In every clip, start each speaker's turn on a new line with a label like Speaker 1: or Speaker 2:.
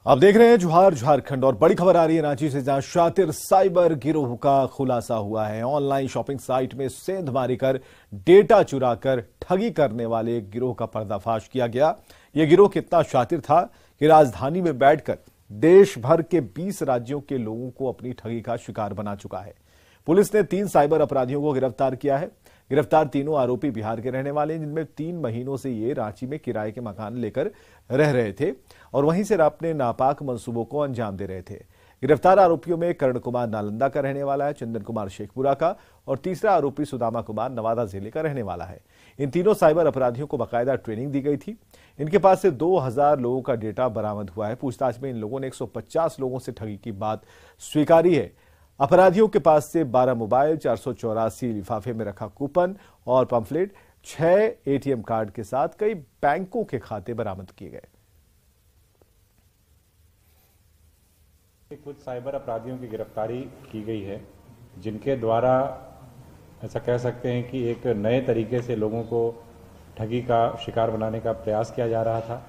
Speaker 1: आप देख रहे हैं जोहार झारखंड और बड़ी खबर आ रही है रांची से, जहां शातिर साइबर गिरोह का खुलासा हुआ है। ऑनलाइन शॉपिंग साइट में सेंधमारी कर डेटा चुराकर ठगी करने वाले एक गिरोह का पर्दाफाश किया गया। यह गिरोह कितना शातिर था कि राजधानी में बैठकर देश भर के 20 राज्यों के लोगों को अपनी ठगी का शिकार बना चुका है। पुलिस ने 3 साइबर अपराधियों को गिरफ्तार किया है। गिरफ्तार तीनों आरोपी बिहार के रहने वाले हैं, जिनमें 3 महीनों से ये रांची में किराए के मकान लेकर रह रहे थे और वहीं से अपने नापाक मंसूबों को अंजाम दे रहे थे। गिरफ्तार आरोपियों में करण कुमार नालंदा का रहने वाला है, चंदन कुमार शेखपुरा का और तीसरा आरोपी सुदामा कुमार नवादा जिले का रहने वाला है। इन तीनों साइबर अपराधियों को बाकायदा ट्रेनिंग दी गई थी। इनके पास से 2000 लोगों का डेटा बरामद हुआ है। पूछताछ में इन लोगों ने 150 लोगों से ठगी की बात स्वीकारी है। अपराधियों के पास से 12 मोबाइल, 484 लिफाफे में रखा कूपन और पंफलेट, 6 एटीएम कार्ड के साथ कई बैंकों के खाते बरामद किए गए।
Speaker 2: कुछ साइबर अपराधियों की गिरफ्तारी की गई है, जिनके द्वारा ऐसा कह सकते हैं कि एक नए तरीके से लोगों को ठगी का शिकार बनाने का प्रयास किया जा रहा था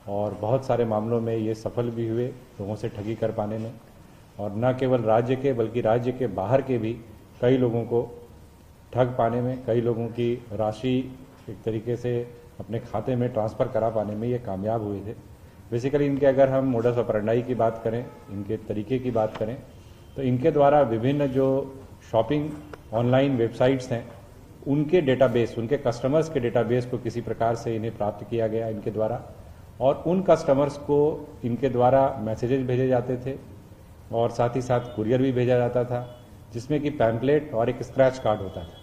Speaker 2: और बहुत सारे मामलों में ये सफल भी हुए लोगों से ठगी कर पाने में। और न केवल राज्य के बल्कि राज्य के बाहर के भी कई लोगों को ठग पाने में, कई लोगों की राशि एक तरीके से अपने खाते में ट्रांसफ़र करा पाने में ये कामयाब हुए थे। बेसिकली इनके अगर हम मोडस ऑपरेंडाई की बात करें, इनके तरीके की बात करें, तो इनके द्वारा विभिन्न जो शॉपिंग ऑनलाइन वेबसाइट्स हैं उनके डेटाबेस, उनके कस्टमर्स के डेटाबेस को किसी प्रकार से इन्हें प्राप्त किया गया इनके द्वारा, और उन कस्टमर्स को इनके द्वारा मैसेजेस भेजे जाते थे और साथ ही साथ कुरियर भी भेजा जाता था, जिसमें कि पैम्पलेट और एक स्क्रैच कार्ड होता था।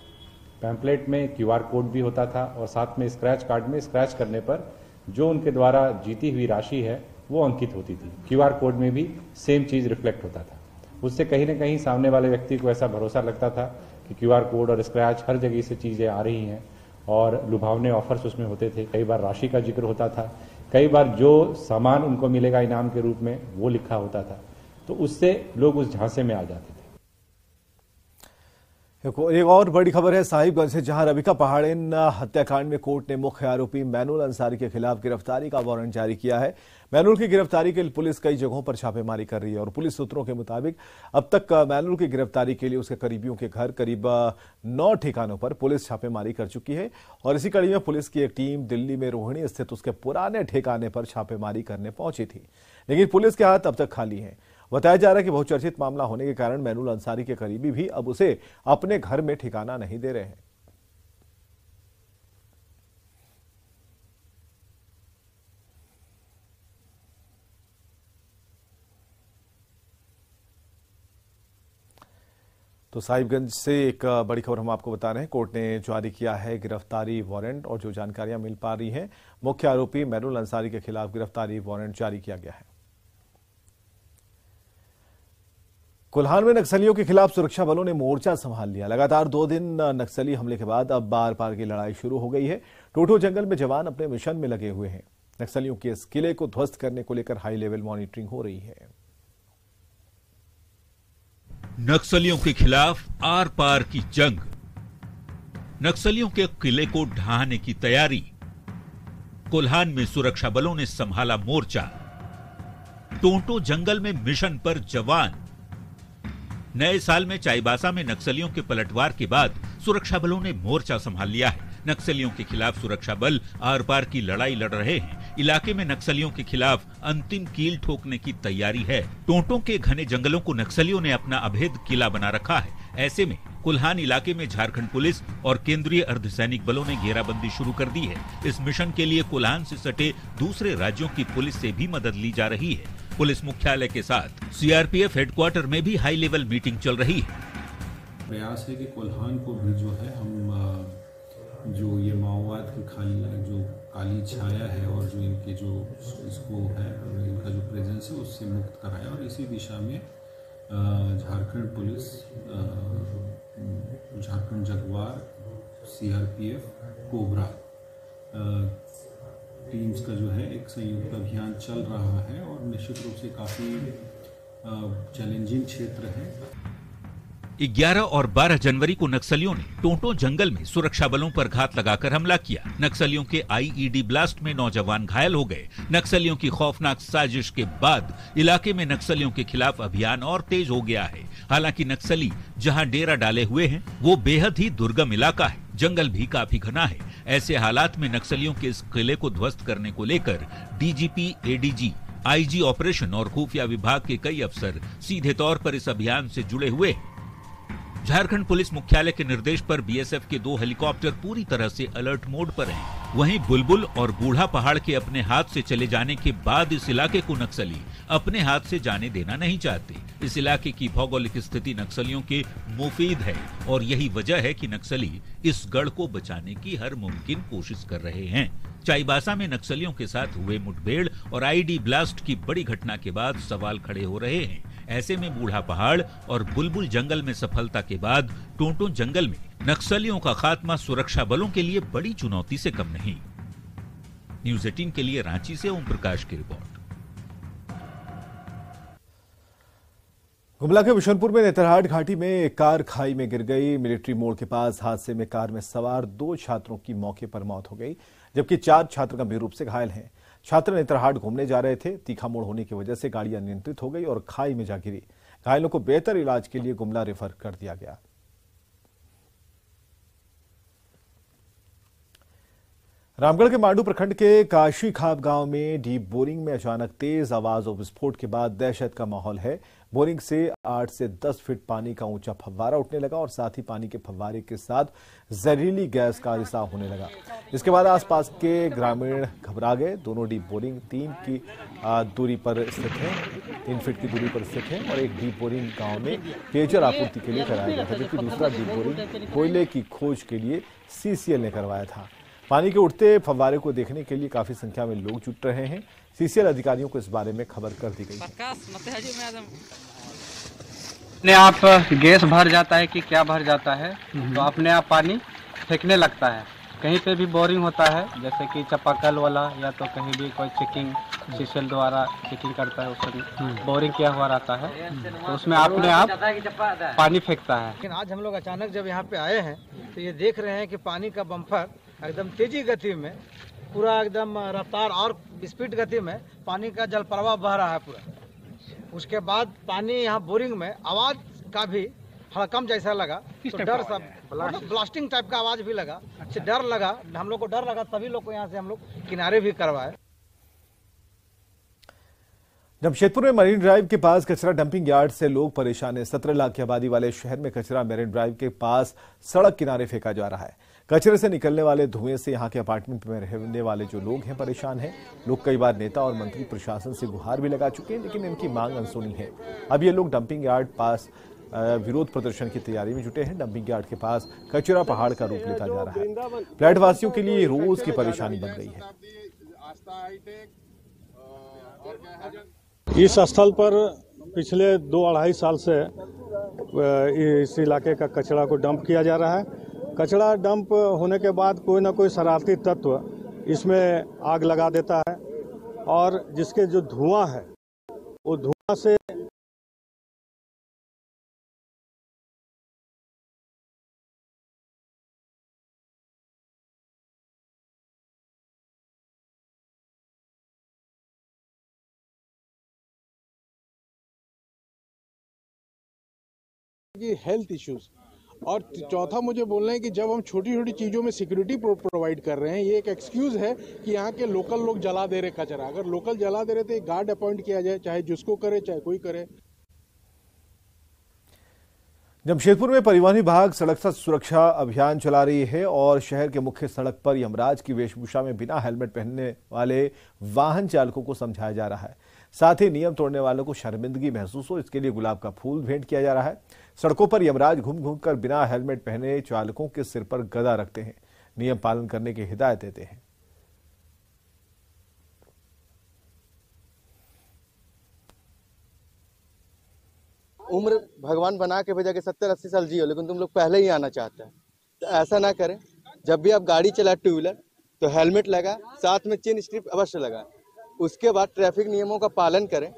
Speaker 2: पैम्पलेट में QR कोड भी होता था और साथ में स्क्रैच कार्ड में स्क्रैच करने पर जो उनके द्वारा जीती हुई राशि है वो अंकित होती थी। QR कोड में भी सेम चीज़ रिफ्लेक्ट होता था। उससे कहीं ना कहीं सामने वाले व्यक्ति को ऐसा भरोसा लगता था कि QR कोड और स्क्रैच हर जगह से चीज़ें आ रही हैं और लुभावने ऑफर्स उसमें होते थे। कई बार राशि का जिक्र होता था, कई बार जो सामान उनको मिलेगा इनाम के रूप में वो लिखा होता था, तो उससे लोग उस झांसे में आ जाते थे।
Speaker 1: एक और बड़ी खबर है साहिबगंज से, जहां रबिका पहाड़िन हत्याकांड में कोर्ट ने मुख्य आरोपी मैनुल अंसारी के खिलाफ गिरफ्तारी का वारंट जारी किया है। मैनुल की गिरफ्तारी के लिए पुलिस कई जगहों पर छापेमारी कर रही है और पुलिस सूत्रों के मुताबिक अब तक मैनुल की गिरफ्तारी के लिए उसके करीबियों के घर करीब 9 ठिकानों पर पुलिस छापेमारी कर चुकी है और इसी कड़ी में पुलिस की एक टीम दिल्ली में रोहिणी स्थित उसके पुराने ठिकाने पर छापेमारी करने पहुंची थी, लेकिन पुलिस के हाथ अब तक खाली हैं। बताया जा रहा है कि बहुचर्चित मामला होने के कारण मैनुल अंसारी के करीबी भी अब उसे अपने घर में ठिकाना नहीं दे रहे हैं। तो साहिबगंज से एक बड़ी खबर हम आपको बता रहे हैं। कोर्ट ने जारी किया है गिरफ्तारी वारंट और जो जानकारियां मिल पा रही हैं, मुख्य आरोपी मैनुल अंसारी के खिलाफ गिरफ्तारी वारंट जारी किया गया है। कोल्हान में नक्सलियों के खिलाफ सुरक्षा बलों ने मोर्चा संभाल लिया। लगातार 2 दिन नक्सली हमले के बाद अब बार पार की लड़ाई शुरू हो गई है। टोटो जंगल में जवान अपने मिशन में लगे हुए हैं। नक्सलियों के इस किले को ध्वस्त करने को लेकर हाई लेवल मॉनिटरिंग हो रही है।
Speaker 3: नक्सलियों के खिलाफ आर पार की जंग, नक्सलियों के किले को ढहाने की तैयारी। कोल्हान में सुरक्षा बलों ने संभाला मोर्चा। टोटो जंगल में मिशन पर जवान। नए साल में चाईबासा में नक्सलियों के पलटवार के बाद सुरक्षा बलों ने मोर्चा संभाल लिया है। नक्सलियों के खिलाफ सुरक्षा बल आर पार की लड़ाई लड़ रहे हैं। इलाके में नक्सलियों के खिलाफ अंतिम कील ठोकने की तैयारी है। टोंटों के घने जंगलों को नक्सलियों ने अपना अभेद किला बना रखा है। ऐसे में कोल्हान इलाके में झारखंड पुलिस और केंद्रीय अर्धसैनिक बलों ने घेराबंदी शुरू कर दी है। इस मिशन के लिए कोल्हान से सटे दूसरे राज्यों की पुलिस से भी मदद ली जा रही है। पुलिस मुख्यालय के साथ CRPF हेडक्वार्टर में भी हाई लेवल मीटिंग चल रही है।
Speaker 4: प्रयास है कि कोल्हान को भी जो है हम जो ये माओवाद की जो काली छाया है और जो इनके जो इसको है इनका जो प्रेजेंस है उससे मुक्त कराया और इसी दिशा में Jharkhand police, Jharkhand Jaguar, CRPF, cobra teams का जो है एक संयुक्त अभियान चल रहा है और निश्चित रूप से काफ़ी चैलेंजिंग क्षेत्र है।
Speaker 3: 11 और 12 जनवरी को नक्सलियों ने टोंटो जंगल में सुरक्षा बलों पर घात लगाकर हमला किया। नक्सलियों के आईईडी ब्लास्ट में नौजवान घायल हो गए। नक्सलियों की खौफनाक साजिश के बाद इलाके में नक्सलियों के खिलाफ अभियान और तेज हो गया है। हालांकि नक्सली जहां डेरा डाले हुए हैं वो बेहद ही दुर्गम इलाका है, जंगल भी काफी घना है। ऐसे हालात में नक्सलियों के इस किले को ध्वस्त करने को लेकर डीजीपी, एडीजी, आईजी ऑपरेशन और खुफिया विभाग के कई अफसर सीधे तौर पर इस अभियान से जुड़े हुए हैं। झारखंड पुलिस मुख्यालय के निर्देश पर बीएसएफ के 2 हेलीकॉप्टर पूरी तरह से अलर्ट मोड पर हैं। वहीं बुलबुल और बूढ़ा पहाड़ के अपने हाथ से चले जाने के बाद इस इलाके को नक्सली अपने हाथ से जाने देना नहीं चाहते। इस इलाके की भौगोलिक स्थिति नक्सलियों के मुफीद है और यही वजह है कि नक्सली इस गढ़ को बचाने की हर मुमकिन कोशिश कर रहे हैं। चाईबासा में नक्सलियों के साथ हुए मुठभेड़ और आईडी ब्लास्ट की बड़ी घटना के बाद सवाल खड़े हो रहे हैं। ऐसे में बूढ़ा पहाड़ और बुलबुल जंगल में सफलता के बाद टोंटो जंगल में नक्सलियों का खात्मा सुरक्षा बलों के लिए बड़ी चुनौती से कम नहीं। न्यूज़ 18 के लिए रांची से ओम प्रकाश की रिपोर्ट।
Speaker 1: गुमला के बिशनपुर में नेतरहाट घाटी में एक कार खाई में गिर गई। मिलिट्री मोड़ के पास हादसे में कार में सवार 2 छात्रों की मौके पर मौत हो गई, जबकि 4 छात्र गंभीर रूप से घायल हैं। छात्र नेतरहाट घूमने जा रहे थे। तीखा मोड़ होने की वजह से गाड़ी अनियंत्रित हो गई और खाई में जा गिरी। घायलों को बेहतर इलाज के लिए गुमला रेफर कर दिया गया। रामगढ़ के मांडू प्रखंड के काशी खाप गांव में डीप बोरिंग में अचानक तेज आवाज और विस्फोट के बाद दहशत का माहौल है। बोरिंग से 8 से 10 फीट पानी का ऊंचा फव्वारा उठने लगा और साथ ही पानी के फव्वारे के साथ जहरीली गैस का रिसाव होने लगा। इसके बाद आसपास के ग्रामीण घबरा गए। दोनों डीप बोरिंग 3 की दूरी पर स्थित है, 3 फीट की दूरी पर स्थित है और एक डीप बोरिंग गांव में पेयजल आपूर्ति के लिए कराया गया था, जबकि दूसरा डीप बोरिंग कोयले की खोज के लिए सीसीएल ने करवाया था। पानी के उठते फव्वारे को देखने के लिए काफी संख्या में लोग जुट रहे हैं। सीसीएल अधिकारियों को इस बारे में खबर कर दी गई है।
Speaker 5: अपने आप गैस भर जाता है कि क्या भर जाता है तो अपने आप पानी फेंकने लगता है। कहीं पे भी बोरिंग होता है, जैसे कि चापाकल वाला या तो कहीं भी कोई चेकिंग सीसीएल द्वारा चेकिंग करता है, उसमें बोरिंग किया हुआ रहता है तो उसमें अपने आप पानी फेंकता है।
Speaker 6: लेकिन आज हम लोग अचानक जब यहाँ पे आए हैं तो ये देख रहे हैं कि पानी का बम्फर एकदम तेजी गति में, पूरा एकदम रफ्तार और स्पीड गति में पानी का जल प्रवाह बह रहा है पूरा। उसके बाद पानी यहाँ बोरिंग में आवाज का भी हड़कम जैसा लगा, तो डर सब ब्लास्टिंग टाइप का आवाज भी लगा। अच्छा डर लगा, हम लोग को डर लगा, तभी लोग को यहाँ से हम लोग किनारे भी करवाए।
Speaker 1: जमशेदपुर में मरीन ड्राइव के पास कचरा डंपिंग यार्ड से लोग परेशान हैं। 17 लाख की आबादी वाले शहर में कचरा मरीन ड्राइव के पास सड़क किनारे फेंका जा रहा है। कचरे से निकलने वाले धुएं से यहाँ के अपार्टमेंट में रहने वाले जो लोग हैं परेशान हैं। लोग कई बार नेता और मंत्री प्रशासन से गुहार भी लगा चुके हैं, लेकिन इनकी मांग अनसुनी है। अब ये लोग डंपिंग यार्ड पास विरोध प्रदर्शन की तैयारी में जुटे हैं। डंपिंग यार्ड के पास कचरा पहाड़ का रूप लेता जा रहा है। फ्लैट वासियों के लिए रोज की परेशानी बन गई है।
Speaker 7: इस स्थल पर पिछले 2-2.5 साल से इस इलाके का कचरा को डंप किया जा रहा है। कचरा डंप होने के बाद कोई ना कोई शरारती तत्व इसमें आग लगा देता है और जिसके जो धुआं है वो धुआं से
Speaker 8: हेल्थ इश्यूज। और चौथा मुझे बोलना है कि जब हम छोटी छोटी चीज़ों में सिक्योरिटी प्रोवाइड कर रहे हैं, ये एक एक्सक्यूज़ है कि यहाँ के लोकल लोग जला दे रहे कचरा। अगर लोकल जला दे रहे तो एक गार्ड अपॉइंट किया जाए, चाहे जिसको करे चाहे कोई करे।
Speaker 1: जमशेदपुर में परिवहन विभाग सड़क सुरक्षा अभियान चला रही है और शहर के मुख्य सड़क पर यमराज की वेशभूषा में बिना हेलमेट पहनने वाले वाहन चालकों को समझाया जा रहा है। साथ ही नियम तोड़ने वालों को शर्मिंदगी महसूस हो, इसके लिए गुलाब का फूल भेंट किया जा रहा है। सड़कों पर यमराज घूम घूम कर बिना हेलमेट पहने चालकों के सिर पर गदा रखते हैं, नियम पालन करने की हिदायत देते हैं।
Speaker 9: उम्र भगवान बना के भेजा के 70-80 साल जियो, लेकिन तुम लोग पहले ही आना चाहते हैं, तो ऐसा ना करें। जब भी आप गाड़ी चलाए टू व्हीलर तो हेलमेट लगा, साथ में चेन स्ट्रिप अवश्य लगा। उसके बाद ट्रैफिक नियमों का पालन करें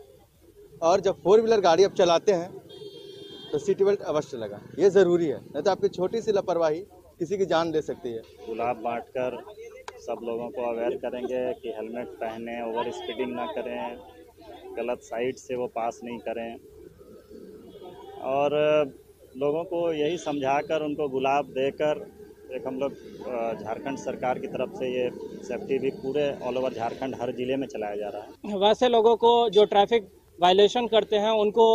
Speaker 9: और जब 4 व्हीलर गाड़ी आप चलाते हैं तो सीट बेल्ट अवश्य लगा, ये ज़रूरी है, नहीं तो आपकी छोटी सी लापरवाही किसी की जान ले सकती है।
Speaker 10: गुलाब बांटकर सब लोगों को अवेयर करेंगे कि हेलमेट पहने, ओवर स्पीडिंग ना करें, गलत साइड से वो पास नहीं करें, और लोगों को यही समझाकर उनको गुलाब देकर एक हम लोग झारखंड सरकार की तरफ से ये सेफ्टी वीक पूरे ऑल ओवर झारखंड हर जिले में चलाया जा रहा है।
Speaker 11: वैसे लोगों को जो ट्रैफिक वायलेशन करते हैं उनको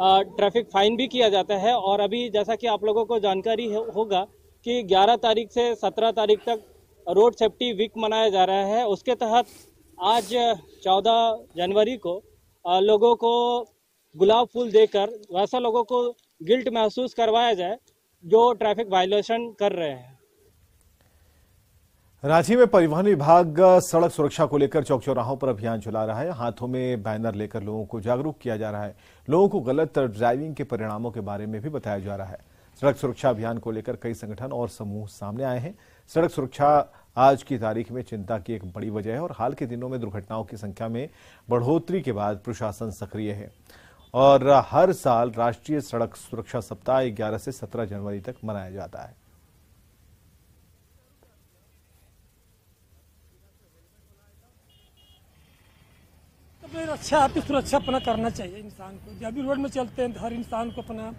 Speaker 11: ट्रैफिक फाइन भी किया जाता है, और अभी जैसा कि आप लोगों को जानकारी होगा कि 11 तारीख से 17 तारीख तक रोड सेफ्टी वीक मनाया जा रहा है। उसके तहत आज 14 जनवरी को लोगों को गुलाब फूल देकर वैसा लोगों को गिल्ट महसूस करवाया जाए जो ट्रैफिक वायलेशन कर रहे हैं।
Speaker 1: रांची में परिवहन विभाग सड़क सुरक्षा को लेकर चौक चौराहों पर अभियान चला रहा है। हाथों में बैनर लेकर लोगों को जागरूक किया जा रहा है। लोगों को गलत ड्राइविंग के परिणामों के बारे में भी बताया जा रहा है। सड़क सुरक्षा अभियान को लेकर कई संगठन और समूह सामने आए हैं। सड़क सुरक्षा आज की तारीख में चिंता की एक बड़ी वजह है और हाल के दिनों में दुर्घटनाओं की संख्या में बढ़ोतरी के बाद प्रशासन सक्रिय है और हर साल राष्ट्रीय सड़क सुरक्षा सप्ताह 11 से 17 जनवरी तक मनाया जाता है।
Speaker 12: अपनी रक्षा, आपकी सुरक्षा अपना करना चाहिए इंसान को। जब भी रोड में चलते हैं हर इंसान को अपना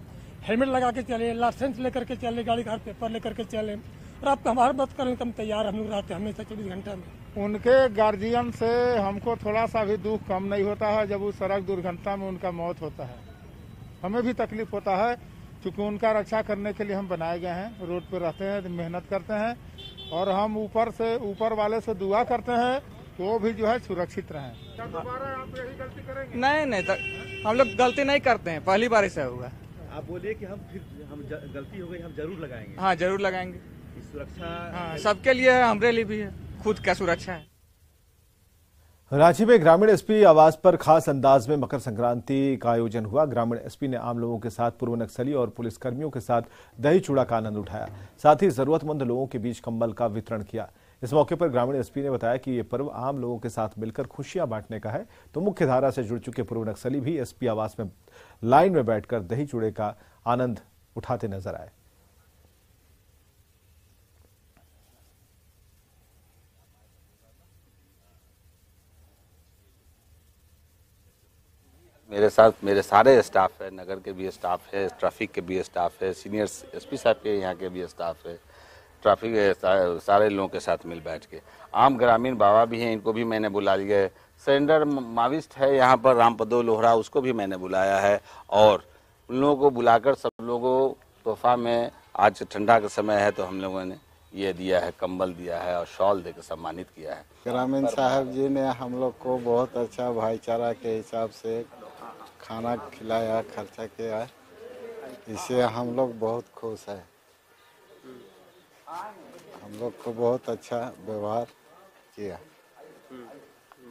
Speaker 12: हेलमेट लगा के चले, लाइसेंस लेकर के चले, गाड़ी का पेपर लेकर के चले। और आप हमारी बात करें तो हम तैयार, हम लोग रहते हैं हमेशा 24 घंटे में।
Speaker 13: उनके गार्जियन से हमको थोड़ा सा भी दुख कम नहीं होता है जब उस सड़क दुर्घटना में उनका मौत होता है। हमें भी तकलीफ होता है क्योंकि उनका रक्षा करने के लिए हम बनाए गए हैं। रोड पर रहते हैं, मेहनत करते हैं और हम ऊपर वाले से दुआ करते हैं वो भी जो है सुरक्षित रहें। क्या दोबारा आप यही गलती करेंगे?
Speaker 14: नहीं, हम लोग गलती नहीं करते हैं, पहली बार ऐसा हुआ।
Speaker 15: आप बोलिए कि हम गलती हो गई, हम जरूर लगाएंगे।
Speaker 14: हाँ, जरूर लगाएंगे।
Speaker 15: सुरक्षा
Speaker 14: हाँ, सबके लिए है, हमारे लिए भी है, खुद का सुरक्षा है।
Speaker 1: रांची में ग्रामीण एसपी आवास पर खास अंदाज में मकर संक्रांति का आयोजन हुआ। ग्रामीण एसपी ने आम लोगों के साथ पूर्व नक्सली और पुलिसकर्मियों के साथ दही चूड़ा का आनंद उठाया। साथ ही जरूरतमंद लोगों के बीच कंबल का वितरण किया। इस मौके पर ग्रामीण एसपी ने बताया कि ये पर्व आम लोगों के साथ मिलकर खुशियां बांटने का है। तो मुख्य धारा से जुड़ चुके पूर्व नक्सली भी एसपी आवास में लाइन में बैठकर दही चूड़े का आनंद उठाते नजर आए।
Speaker 16: मेरे साथ मेरे सारे स्टाफ है, नगर के भी स्टाफ है, ट्रैफिक के भी स्टाफ है, सीनियर एसपी साहब के यहाँ के भी स्टाफ है, ट्रैफिक सारे लोगों के साथ मिल बैठ के। आम ग्रामीण बाबा भी हैं, इनको भी मैंने बुला लिया है। सरेंडर माविस्ट है यहाँ पर रामपदो लोहरा, उसको भी मैंने बुलाया है और उन लोगों को बुलाकर सब लोगों को तोहफा में, आज ठंडा का समय है तो हम लोगों ने ये दिया है, कंबल दिया है और शॉल देकर सम्मानित किया है।
Speaker 13: ग्रामीण साहब जी ने हम लोग को बहुत अच्छा भाईचारा के हिसाब से खाना खिलाया, खर्चा किया, इससे हम लोग बहुत खुश हैं। हम लोग को बहुत अच्छा व्यवहार किया।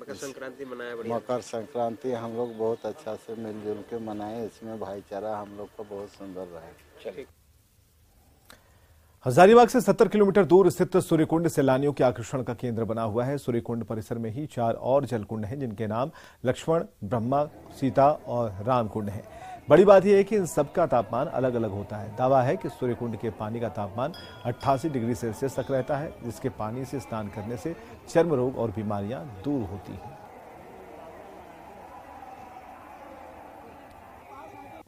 Speaker 15: मकर संक्रांति मनाया बढ़िया।
Speaker 13: मकर संक्रांति हम लोग बहुत अच्छा से मिलजुल के मनाए, इसमें भाईचारा हम लोग को बहुत सुंदर रहा।
Speaker 1: हजारीबाग से 70 किलोमीटर दूर स्थित सूर्यकुंड सैलानियों के आकर्षण का केंद्र बना हुआ है। सूर्यकुंड परिसर में ही 4 और जलकुंड हैं जिनके नाम लक्ष्मण, ब्रह्मा, सीता और रामकुंड हैं। बड़ी बात यह है कि इन सबका तापमान अलग अलग होता है। दावा है कि सूर्यकुंड के पानी का तापमान 88 डिग्री सेल्सियस तक रहता है, जिसके पानी से स्नान करने से चर्म रोग और बीमारियां दूर होती हैं।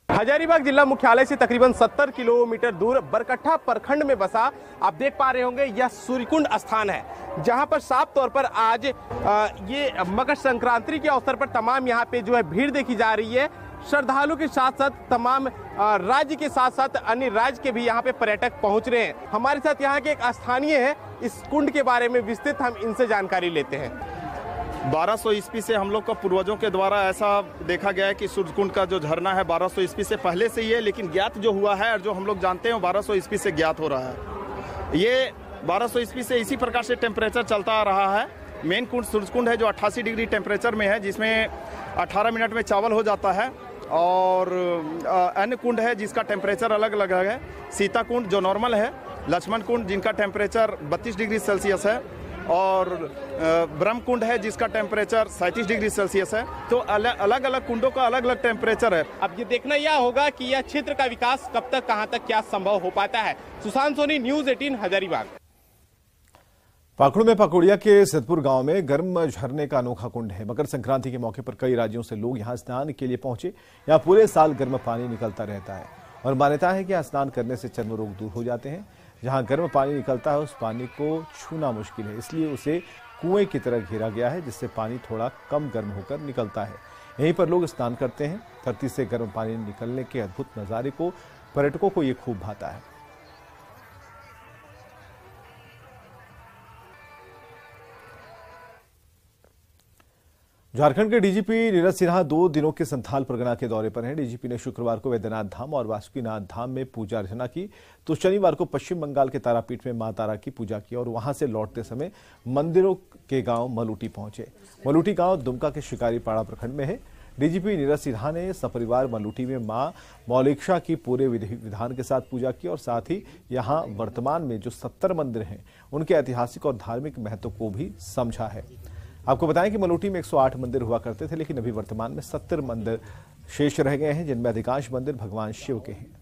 Speaker 17: हजारीबाग जिला मुख्यालय से तकरीबन 70 किलोमीटर दूर बरकट्ठा प्रखंड में बसा आप देख पा रहे होंगे यह सूर्यकुंड स्थान है, जहां पर साफ तौर पर आज ये मकर संक्रांति के अवसर पर तमाम यहां पे जो है भीड़ देखी जा रही है। श्रद्धालु के साथ साथ तमाम राज्य के साथ साथ अन्य राज्य के भी यहाँ पे पर्यटक पहुंच रहे हैं। हमारे साथ यहाँ के एक स्थानीय है, इस कुंड के बारे में विस्तृत हम इनसे जानकारी लेते हैं।
Speaker 18: 1200 ईस्वी से हम लोग का पूर्वजों के द्वारा ऐसा देखा गया है कि सूर्यकुंड का जो झरना है 1200 ईस्वी से पहले से ही है, लेकिन ज्ञात जो हुआ है और जो हम लोग जानते हैं वो 1200 ईस्वी से ज्ञात हो रहा है। ये 1200 ईस्वी से इसी प्रकार से टेम्परेचर चलता आ रहा है। मेन कुंड सूर्यकुंड है जो 88 डिग्री टेम्परेचर में है, जिसमें 18 मिनट में चावल हो जाता है। और अन्य कुंड है जिसका टेम्परेचर अलग अलग है। सीता कुंड जो नॉर्मल है, लक्ष्मण कुंड जिनका टेम्परेचर 32 डिग्री सेल्सियस है और ब्रह्मकुंड है जिसका टेम्परेचर 37 डिग्री सेल्सियस है। तो अलग अलग कुंडों का अलग अलग टेम्परेचर है।
Speaker 17: अब ये देखना यह होगा कि यह क्षेत्र का विकास कब तक, कहां तक, क्या संभव हो पाता है। सुशांत सोनी, न्यूज 18, हजारीबाग।
Speaker 1: पाकुड़ में पकुड़िया के सिद्धपुर गांव में गर्म झरने का अनोखा कुंड है। मकर संक्रांति के मौके पर कई राज्यों से लोग यहां स्नान के लिए पहुंचे। यहां पूरे साल गर्म पानी निकलता रहता है और मान्यता है कि यहां स्नान करने से चर्म रोग दूर हो जाते हैं। जहां गर्म पानी निकलता है उस पानी को छूना मुश्किल है, इसलिए उसे कुएं की तरह घेरा गया है, जिससे पानी थोड़ा कम गर्म होकर निकलता है। यहीं पर लोग स्नान करते हैं। धरती से गर्म पानी निकलने के अद्भुत नजारे को पर्यटकों को ये खूब भाता है। झारखंड के डीजीपी नीरज सिन्हा 2 दिनों के संथाल परगना के दौरे पर हैं। डीजीपी ने शुक्रवार को वैद्यनाथ धाम और वासुकीनाथ धाम में पूजा अर्चना की, तो शनिवार को पश्चिम बंगाल के तारापीठ में मां तारा की पूजा की और वहां से लौटते समय मंदिरों के गांव मलूटी पहुंचे। मलूटी गांव दुमका के शिकारीपाड़ा प्रखंड में है। डीजीपी नीरज सिन्हा ने सपरिवार मलूटी में मां मौलिक्षा की पूरे विधि विधान के साथ पूजा की और साथ ही यहां वर्तमान में जो 70 मंदिर हैं उनके ऐतिहासिक और धार्मिक महत्व को भी समझा है। आपको बताएं कि मलूटी में 108 मंदिर हुआ करते थे, लेकिन अभी वर्तमान में 70 मंदिर शेष रह गए हैं, जिनमें अधिकांश मंदिर भगवान शिव के हैं।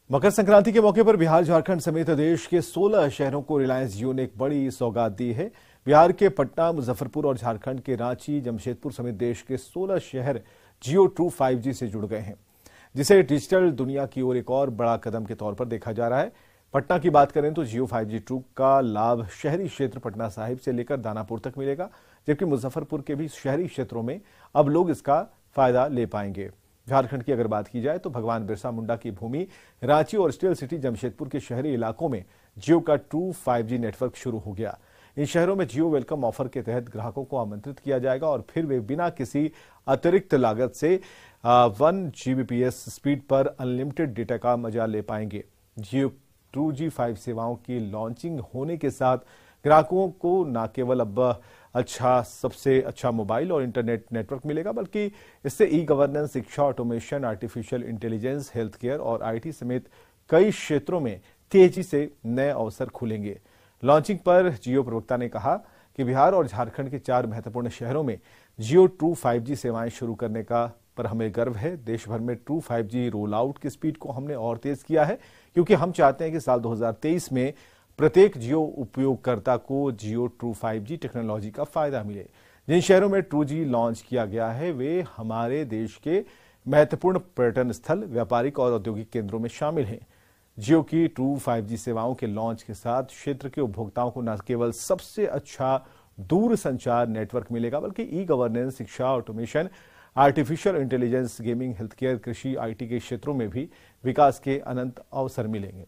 Speaker 1: मकर संक्रांति के मौके पर बिहार, झारखंड समेत देश के 16 शहरों को रिलायंस जियो ने एक बड़ी सौगात दी है। बिहार के पटना, मुजफ्फरपुर और झारखंड के रांची, जमशेदपुर समेत देश के 16 शहर जियो ट्रू 5G से जुड़ गए हैं, जिसे डिजिटल दुनिया की ओर एक और बड़ा कदम के तौर पर देखा जा रहा है। पटना की बात करें तो जियो 5G ट्रू का लाभ शहरी क्षेत्र पटना साहिब से लेकर दानापुर तक मिलेगा, जबकि मुजफ्फरपुर के भी शहरी क्षेत्रों में अब लोग इसका फायदा ले पाएंगे। झारखंड की अगर बात की जाए तो भगवान बिरसा मुंडा की भूमि रांची और स्टील सिटी जमशेदपुर के शहरी इलाकों में जियो का ट्रू 5G नेटवर्क शुरू हो गया। इन शहरों में जियो वेलकम ऑफर के तहत ग्राहकों को आमंत्रित किया जाएगा और फिर वे बिना किसी अतिरिक्त लागत से 1 Gbps स्पीड पर अनलिमिटेड डेटा का मजा ले पाएंगे। जियो 2G5 सेवाओं की लॉन्चिंग होने के साथ ग्राहकों को न केवल अब सबसे अच्छा मोबाइल और इंटरनेट नेटवर्क मिलेगा, बल्कि इससे ई गवर्नेंस, शिक्षा, automation, artificial intelligence, health care और आईटी समेत कई क्षेत्रों में तेजी से नए अवसर खुलेंगे। लॉन्चिंग पर जियो प्रवक्ता ने कहा कि बिहार और झारखंड के 4 महत्वपूर्ण शहरों में जियो ट्रू 5G सेवाएं शुरू करने का पर हमें गर्व है। देश भर में ट्रू 5G रोल आउट की स्पीड को हमने और तेज किया है, क्योंकि हम चाहते हैं कि साल 2023 में प्रत्येक जियो उपयोगकर्ता को जियो ट्रू 5G टेक्नोलॉजी का फायदा मिले। जिन शहरों में 2G लॉन्च किया गया है वे हमारे देश के महत्वपूर्ण पर्यटन स्थल, व्यापारिक और औद्योगिक केंद्रों में शामिल हैं। जियो की ट्रू 5G सेवाओं के लॉन्च के साथ क्षेत्र के उपभोक्ताओं को न केवल सबसे अच्छा दूर संचार नेटवर्क मिलेगा, बल्कि ई गवर्नेंस, शिक्षा, automation, artificial intelligence, gaming, health care, कृषि, आईटी के क्षेत्रों में भी विकास के अनंत अवसर मिलेंगे।